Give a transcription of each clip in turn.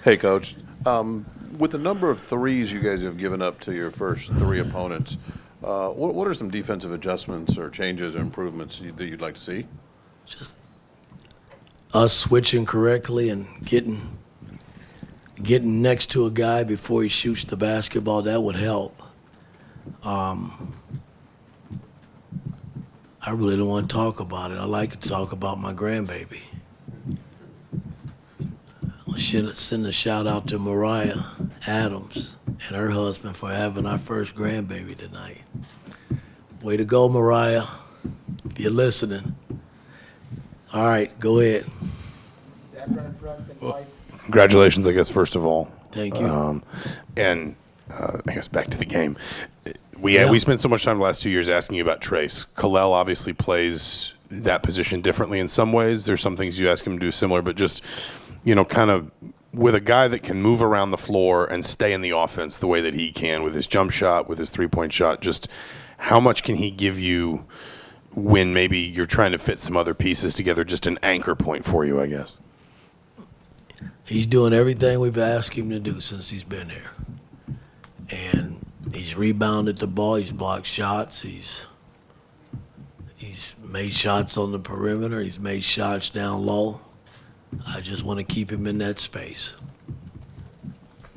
Hey, Coach. With the number of threes you guys have given up to your first three opponents, what are some defensive adjustments or changes or improvements that you'd like to see? Just us switching correctly and getting next to a guy before he shoots the basketball, that would help. I really don't want to talk about it. I like to talk about my grandbaby. I should send a shout out to Mariah Adams and her husband for having our first grandbaby tonight. Way to go, Mariah, if you're listening. All right, go ahead. Congratulations, I guess, first of all. Thank you. And I guess back to the game. We spent so much time the last 2 years asking you about Trace. Kalel obviously plays that position differently in some ways. There's some things you ask him to do similar, but just, kind of with a guy that can move around the floor and stay in the offense the way that he can with his jump shot, with his three-point shot, just how much can he give you when maybe you're trying to fit some other pieces together, just an anchor point for you, I guess? He's doing everything we've asked him to do since he's been here. And he's rebounded the ball, he's blocked shots, he's made shots on the perimeter, he's made shots down low. I just want to keep him in that space.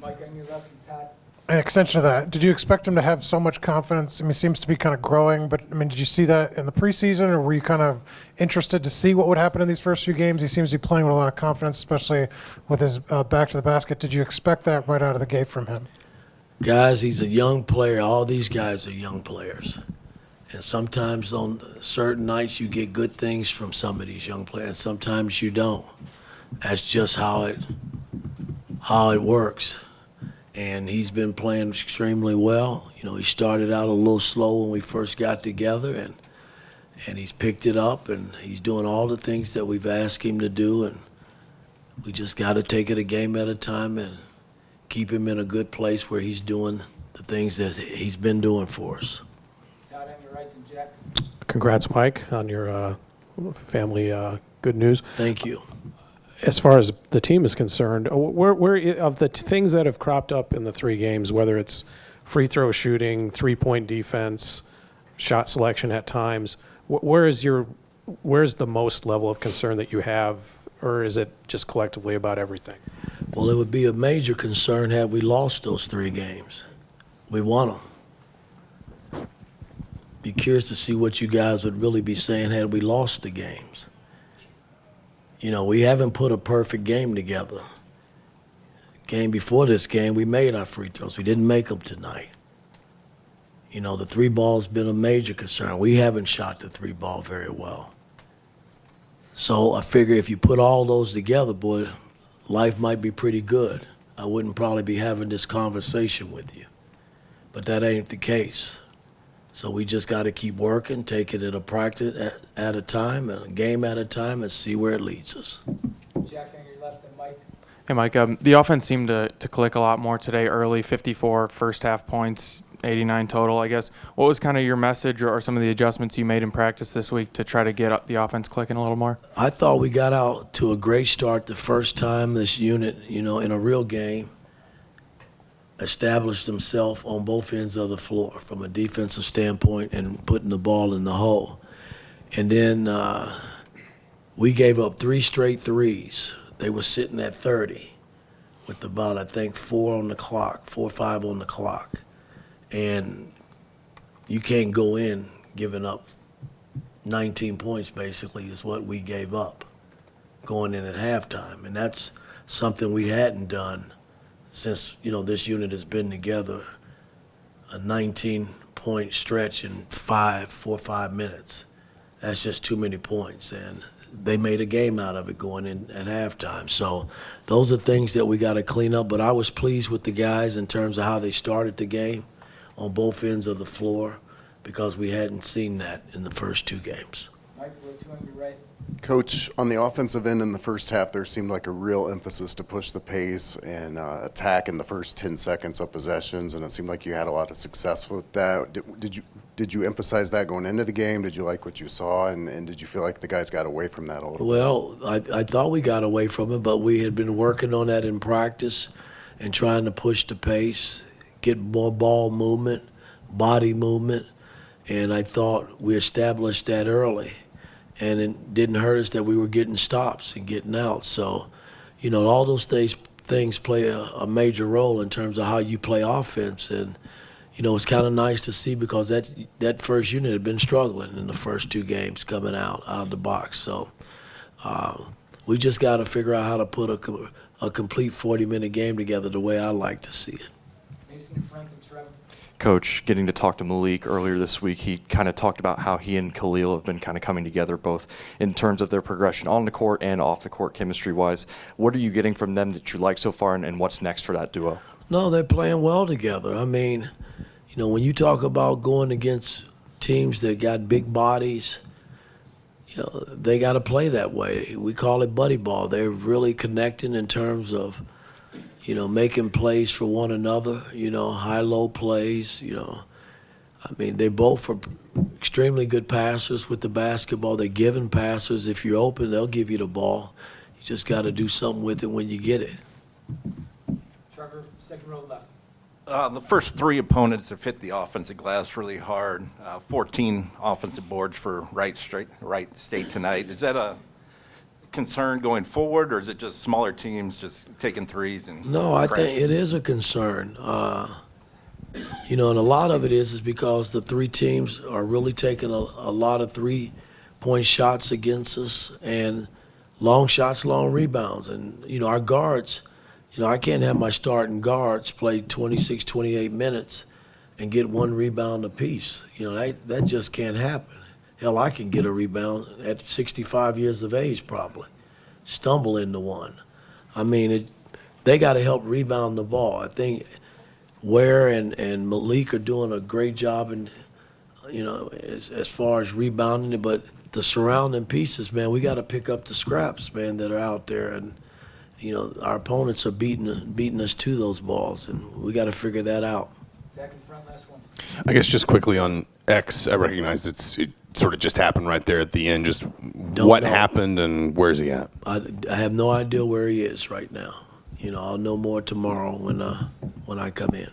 Mike, on your left, and Todd. An extension of that, did you expect him to have so much confidence? I mean, it seems to be kind of growing, but did you see that in the preseason, or were you kind of interested to see what would happen in these first few games? He seems to be playing with a lot of confidence, especially with his back to the basket. Did you expect that right out of the gate from him? Guys, he's a young player. All these guys are young players. And sometimes on certain nights you get good things from some of these young players, and sometimes you don't. That's just how it works. And he's been playing extremely well. He started out a little slow when we first got together, and he's picked it up, and he's doing all the things that we've asked him to do, and we just got to take it a game at a time and keep him in a good place where he's doing the things that he's been doing for us. Todd, on your right, and Jack. Congrats, Mike, on your family good news. Thank you. As far as the team is concerned, where of the things that have cropped up in the three games, whether it's free throw shooting, three-point defense, shot selection at times, where's the most level of concern that you have, or is it just collectively about everything? Well, it would be a major concern had we lost those three games. We won them. Be curious to see what you guys would really be saying had we lost the games. We haven't put a perfect game together. Game before this game, we made our free throws. We didn't make them tonight. The three ball's been a major concern. We haven't shot the three ball very well. So I figure if you put all those together, boy, life might be pretty good. I wouldn't probably be having this conversation with you. But that ain't the case. So we just got to keep working, take it at a practice at a time, and a game at a time, and see where it leads us. Jack, on your left, and Mike. Hey, Mike. The offense seemed to click a lot more today early, 54 first half points, 89 total, I guess. What was kind of your message or some of the adjustments you made in practice this week to try to get the offense clicking a little more? I thought we got out to a great start the first time this unit, in a real game, established himself on both ends of the floor from a defensive standpoint and putting the ball in the hole. And then we gave up 3 straight threes. They were sitting at 30 with about, I think, 4 or 5 on the clock. And you can't go in giving up 19 points, basically, is what we gave up going in at halftime. And that's something we hadn't done since, this unit has been together, a 19-point stretch in 4 or 5 minutes. That's just too many points. And they made a game out of it going in at halftime. So those are things that we got to clean up. But I was pleased with the guys in terms of how they started the game on both ends of the floor because we hadn't seen that in the first 2 games. Mike, we're 2 on your right. Coach, on the offensive end in the first half, there seemed like a real emphasis to push the pace and attack in the first 10 seconds of possessions, and it seemed like you had a lot of success with that. Did you emphasize that going into the game? Did you like what you saw? And did you feel like the guys got away from that a little bit? Well, I thought we got away from it, but we had been working on that in practice and trying to push the pace, get more ball movement, body movement, and I thought we established that early. And it didn't hurt us that we were getting stops and getting out. So, you know, all those things play a major role in terms of how you play offense. And, you know, it's kind of nice to see because that first unit had been struggling in the first 2 games coming out of the box. So we just got to figure out how to put a complete 40-minute game together the way I like to see it. Mason in front and Trevor. Coach, getting to talk to Malik earlier this week, he kind of talked about how he and Khalil have been kind of coming together both in terms of their progression on the court and off the court chemistry-wise. What are you getting from them that you like so far, and what's next for that duo? No, they're playing well together. I mean, you know, when you talk about going against teams that got big bodies, you know, they got to play that way. We call it buddy ball. They're really connecting in terms of, you know, making plays for one another, you know, high-low plays, you know. I mean, they both are extremely good passers with the basketball. They're giving passers. If you're open, they'll give you the ball. You just got to do something with it when you get it. Trevor, second row left. The first 3 opponents have hit the offensive glass really hard. 14 offensive boards for Wright State tonight. Is that a concern going forward, or is it just smaller teams just taking threes and No, I think crashing? it is a concern. You know, and a lot of it is because the 3 teams are really taking a lot of 3-point shots against us and long shots, long rebounds. And, you know, our guards, you know, I can't have my starting guards play 26, 28 minutes and get 1 rebound apiece. You know, that just can't happen. Hell, I can get a rebound at 65 years of age probably, stumble into one. I mean, they got to help rebound the ball. I think Ware and Malik are doing a great job in, you know, as far as rebounding it, but the surrounding pieces, man, we got to pick up the scraps, man, that are out there. And, you know, our opponents are beating us to those balls, and we got to figure that out. Zach in front, last one. I guess just quickly on X, I recognize it sort of just happened right there at the end. Just what know. happened and where's he at? I have no idea where he is right now. You know, I'll know more tomorrow when I come in.